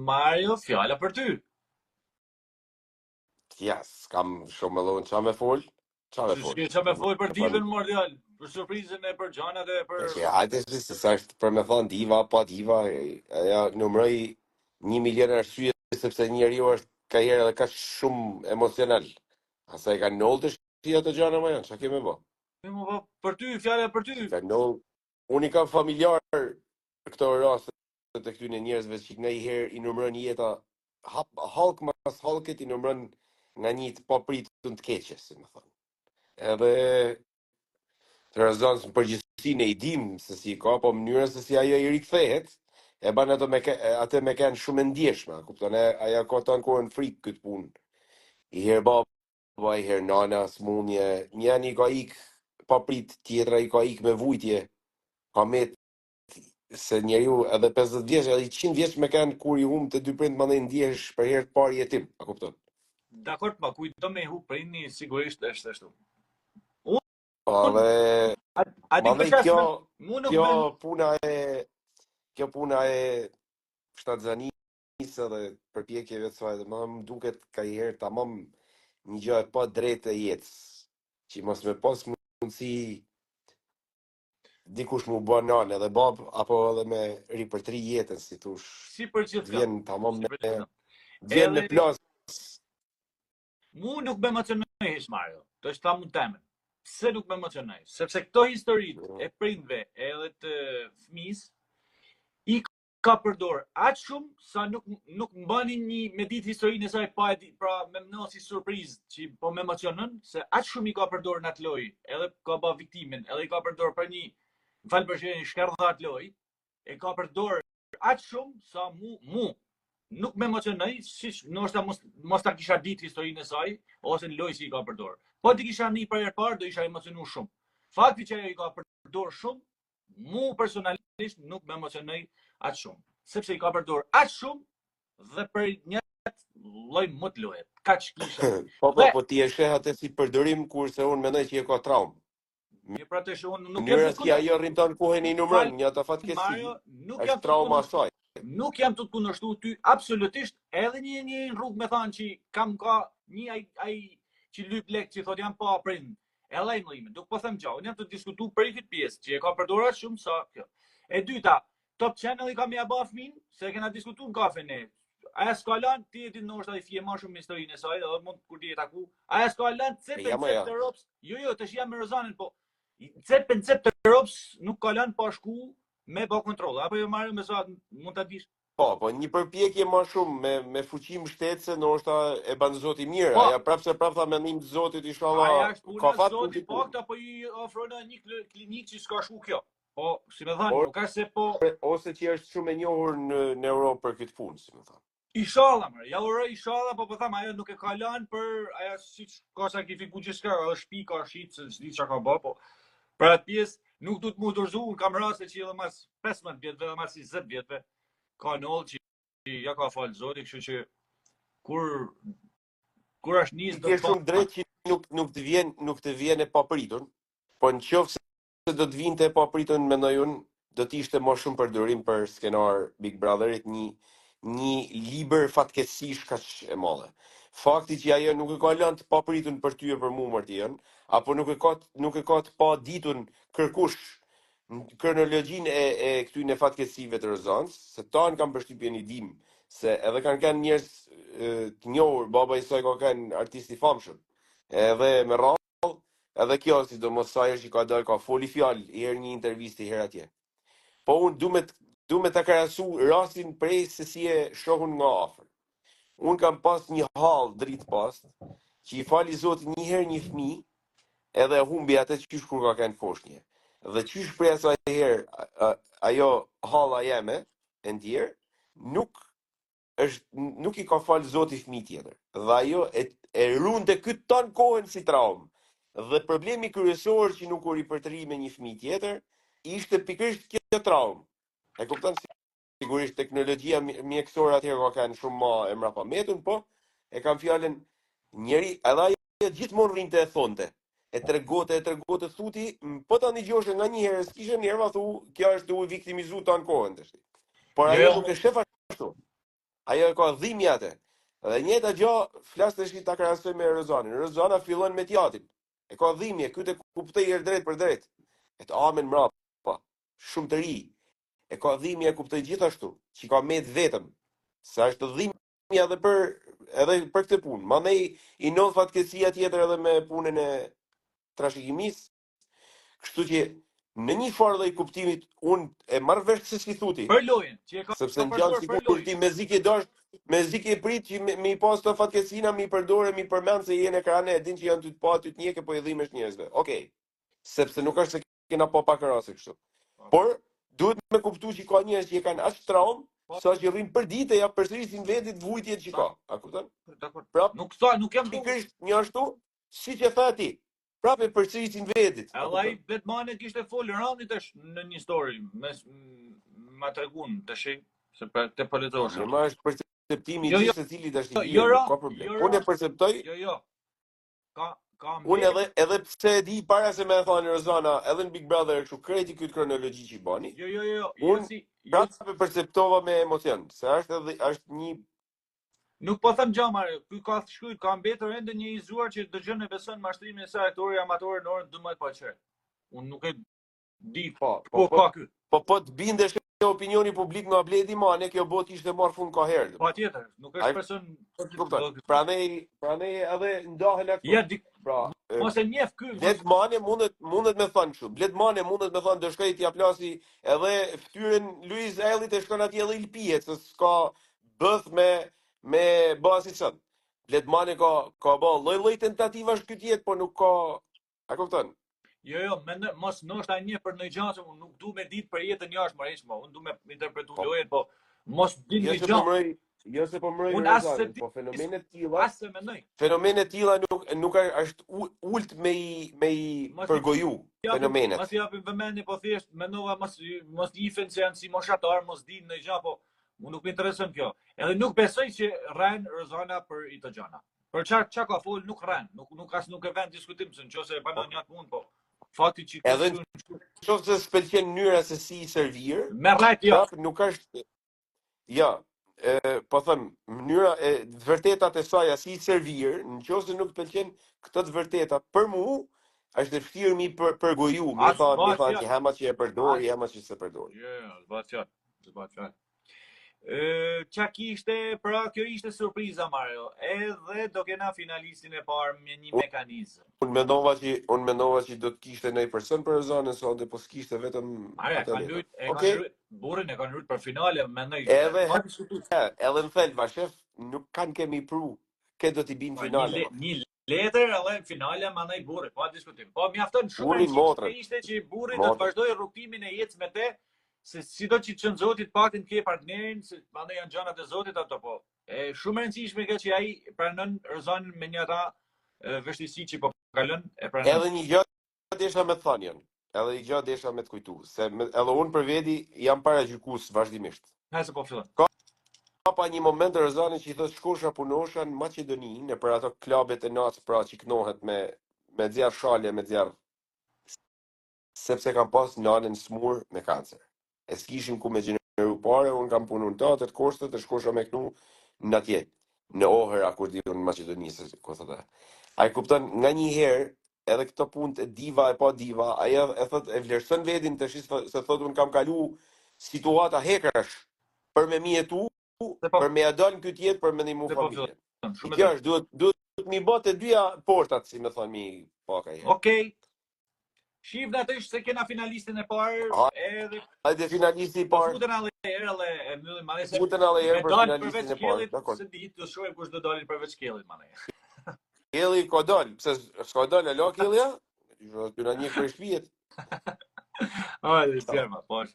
Mario, fjala për ty. Ja, s'kam shumë më llon çfarë më fol. Çfarë më fol. Çfarë më fol për divën mondial, për surprizën e për gjanat e për Hajde se sa është për me thonë diva, pa diva, ajo numëroj 1 milion arsye sepse njeriu është ka herë edhe ka shumë emocional. Asaj ka nol të shtia të gjana më janë, çka kemi bë? Për ty, fjala për ty. Ka nol. Unë i kam familjar këto raste të këtyre njerëzve që nga i herë i numëron jeta halk mas halkit i numëron nga një të papritun të keqe, si më thonë. Edhe të rëzonë në përgjithësinë e i dim se si ka, po mënyrën se si ajo i rikthehet, e ban atë me kanë shumë ndjeshme, kupton, ajo ka të ankohen frikë këtë punë. I herë baba, i herë nana, smundje, njani ka ik paprit, tjetra i ka ik me vujtje, ka met se njeriu edhe 50 vjeç, edhe 100 vjeç me kanë kur i humb të dy prind mandej ndjehesh për herë të parë jetim, a kupton? Dakor, ma kujto me hu prindi sigurisht është ashtu. Edhe mandej kjo puna e shtatzanisë dhe përpjekjeve të saj, dhe më duket ka i herë tamam një gjë e pa drejtë e jetës, që mos me pas mundësi dikush mu bë nanë edhe bab, apo edhe me ripërtri jetën, si thush. Si për gjithë vjen tamam vjen me plas. Mu nuk më emocionoj hiç Mario, të është thamë temën. Pse nuk më emocionoj? Sepse këto historitë e prindve edhe të fëmis i ka përdor aq shumë sa nuk mbani një me ditë historinë e saj pa pra me mnos si surprizë që po më emocionon se aq shumë i ka përdor në atë lojë, edhe ka bë viktimin, edhe i ka përdor për një fal përshëndetje shkardhat lojë, e ka përdor aq shumë sa mu nuk më emocionoj, siç ndoshta mos ta kisha ditë historinë e saj ose në lojë si i ka përdor. Po ti kisha një për herë parë do isha emocionu shumë. Fakti që ai ka përdor shumë, mu personalisht nuk më emocionoj aq shumë, sepse i ka përdor aq shumë dhe për një lloj më të lojet. Kaç kisha. Po ti e sheh atë si përdorim kurse unë mendoj që e ka traumë. Mirë, pra të shohun nuk jam të ajo rriton kohën i numëron, një ato fatkesi. Është trauma saj. Nuk jam të kundërshtu ty absolutisht, edhe një rrugë me thanë që kam ka një ai që lyp lek që thot jam pa prind. Edhe ai mëllime, duk po them gjau, unë jam të diskutu për i pjesë që e ka përdora shumë sa kjo. E dyta, Top Channel i kam ja ba fëmin, se kena diskutu në kafe ne. Aja s'ka lan, ti e ti nështë ai fje ma shumë historinë e saj, edhe mund kur ti e taku. Aja s'ka lan, cepën të rops, jo, të shia me Rozanin, po, cepën të rops nuk ka lan pa shku me bë kontroll, apo jo marrë me sa mund ta dish. Po, një përpjekje më shumë me fuqi mbështetëse ndoshta e ban Zoti mirë, aja prapse tha mendim të Zotit inshallah. Ka fat Zoti po apo i ofron një klinikë që s'ka shku kjo. Po, si më thënë, nuk ka se po ose që është shumë e njohur në Europë për këtë punë, si më thënë. Inshallah, më, ja uroj inshallah, po them ajo nuk e ka lënë për ajo siç ka sakrifiku gjithçka, edhe shtëpi ka shit, s'di çka ka bë, po për atë pjesë nuk du të mu dorëzu, kam raste që edhe mas 15 vjetëve, edhe mas 20 vjetëve, ka nollë që ja ka falë Zoti, kështu që kur është nisë do të shumë drejt që nuk të vjen e papritur, po nëse do të vinte e papritur, mendoj unë, do të ishte më shumë përdorim për skenar Big Brotherit, një liber fatkesish kaq e madhe. Fakti që ajo nuk e ka lënë të papritun për ty e për mua Martin, apo nuk e ka të pa ditun kërkush në kronologjinë e këtyre fatkesive të Rozans, se tanë kam përshtypjen i dim se edhe kanë njerëz të njohur, baba i saj ka kanë artist i famshëm. Edhe me radhë, edhe kjo sidomos sa herë që ka dalë ka foli fjalë i herë një intervistë i herë atje. Po unë du me ta krahasu rastin prej se si e shohun nga afër. Unë kam pas një hall dritë pas, që i fali Zoti një herë një fëmijë, edhe humbi atë qysh kur ka kanë foshnje. Dhe qysh prej asaj herë ajo halla jeme e ndjer, nuk i ka fal Zoti fëmijë tjetër. Dhe ajo e runte këtë ton kohën si traumë. Dhe problemi kryesor që nuk u ripërtëri me një fëmijë tjetër ishte pikërisht kjo traumë. E kupton, sigurisht teknologjia mjekësore atëherë ka kanë shumë më e mrapametun, po e kam fjalën njëri, edhe ajo gjithmonë rrinte e thonte. E tregote thuti, po ta ndigjosh nga një herë, s'kishe nerva, thu, kjo është duhet viktimizu tan kohën tash. Por ajo nuk e shef ashtu. Ajo e ka dhimbje atë. Dhe njëjta gjë flas tash ta krahasoj me Rozanin. Rozana fillon me teatrin. E ka dhimbje, ky të kuptoi herë drejt për drejt. E të amen mrapa. Shumë të ri. E ka dhimbje, kuptoi gjithashtu, që ka me vetëm. Sa është dhimbje edhe për këtë punë. Mandej i nodh fatkeqësia tjetër edhe me punën e trashëgimisë. Kështu që në një farë lloj kuptimit unë e marr vesh se si thuti. Për lojën, që e ka Sepse në gjallë sikur ti me zik e dosh, me zik e prit që mi pas të fatkeqësina, mi përdore, mi përmend se jene ekrane, e din që janë ty të pa, ty të njëke, po i dhimesh njerëzve. Okej. Sepse nuk është se kena pa pak rase kështu. Por duhet me kuptu që ka njerëz që kanë aq traumë, sa që rrin për ditë ja përsërisin vetit vujtjet që ka. A kupton? Dakor. Prap, Nuk jam pikërisht një ashtu, siç e tha ti. Prapë përsërisin vetit. Ai Bletmane kishte fol Rani tash në një story, ma tregun tash se për të po lexosh. Më është perceptimi i secili tash i ka problem. Unë e perceptoj. Jo. Ka Unë edhe pse e di para se më e thonë Rozana, edhe në Big Brother kështu kreti këtë kronologji që i bani. Jo. Unë prapë perceptova me emocion, se është një. Nuk po them gjama, ky ka shkruajtur, ka mbetur ende një izuar që dëgjon e beson mashtrimin e saj aktori amator në orën 12 pa qerë. Unë nuk e di ka ky. Po të bindesh e opinioni publik nga Bledi Mane, kjo botë ishte marrë fund ka herë. Patjetër, nuk është person. Prandaj edhe ndahen atë. Pra, mos e njeh ky. Bled Mane mundet me thënë kështu. Bled Mane mundet me thënë do shkoj t'ia plasi edhe fytyrën Luiz Ellit e shkon atje edhe i lpihet, se s'ka bëth me basit sot. Bledmane ka bë lloj-lloj tentativash këtë jetë, po nuk ka. A kupton? Jo, mos ndoshta një për ndonjë gjë, unë nuk du me ditë për jetën jashtëmarrësisht, unë du me interpretu lojën, po mos din një gjë. Jo se po mbroj Rozanin, po fenomenet tilla. As se mendoj. Fenomenet tilla nuk është ult me i përgoju fenomenet. Mos japim vëmendje, po thjesht mendova mos njihen se janë si moshatar, mos dinë ndonjë gjë, po unë nuk më intereson kjo. Edhe nuk besoj që rren Rozana për i të gjana. Për çka ka fol nuk rren, nuk e vën diskutim se nëse e banon një punë, po fakti që edhe nëse s'pëlqen mënyra se si i servir, me rrejt jo. Nuk është jo. Po them, mënyra e vërtetat e saj si i servir, nëse nuk pëlqen këto të vërteta, për mua është e vështirë mi përgoju, më thonë që hema që e përdori, hema që se përdori. Jo, zbat fjalë. Qa kishte, pra kjo ishte surpriza Mario, edhe do kena finalistin e parë me një mekanizëm. Unë mendova që do të kishte një person për Rozanën sonte, po s'kishte vetëm burin e kanë rrit për finale, mendoj. Edhe në thelba, shef, nuk kanë kemi pru, ke do t'i binë finale. Një letër edhe finale mandaj burri, pa diskutim. Po mjafton shumë e ishte që burri do të vazhdoj rrugtimin e jetës me te, se sido që çon Zoti të paktën ke partnerin, se mandej janë gjanat e Zotit ato po. Shumë e rëndësishme kjo që ai pranon Rozanin me një ata vështirësi që po kalon e pranon. Edhe një gjë desha me të thënë. Edhe një gjë desha me të kujtu, se edhe unë për veti jam paragjykues vazhdimisht. Ha se po fillon. Ka pa një moment të Rozanit që i thotë shkosha punosha në Maqedoni, në për ato klubet e natë pra që knohet me zjarr shalje, me zjarr, sepse kam pas nanën smur me kancer. E s'kishim ku me gjeneru pare, unë kam punu në tatët, koshtet, e shkosha me knu në atje, në Ohëra, kur di unë në Maqedonisë, ko thëta. A i kupton nga një herë, edhe këto punë e diva e pa diva, aja e thot e vlerëson vedin të shi se thot unë kam kalu situata hekrash për me mjetu, për me adon këtë jetë, për me një mu familje. Kjo është, duhet mi bote dyja portat, si me thonë mi paka herë. Okej. Shif në atësh se kena finalistin e parë, edhe... Hajde finalisti i parë. Futën alle herë, e mbyllim madhe se... Futën alle herë për finalistin e parë. Se ditë të shojë kush do dalin përveç Kellit, madhe. Kelli ko dal, pse s'ka dal e la Kellia? Ty na një për shpijet. Hajde, sjerma, pash.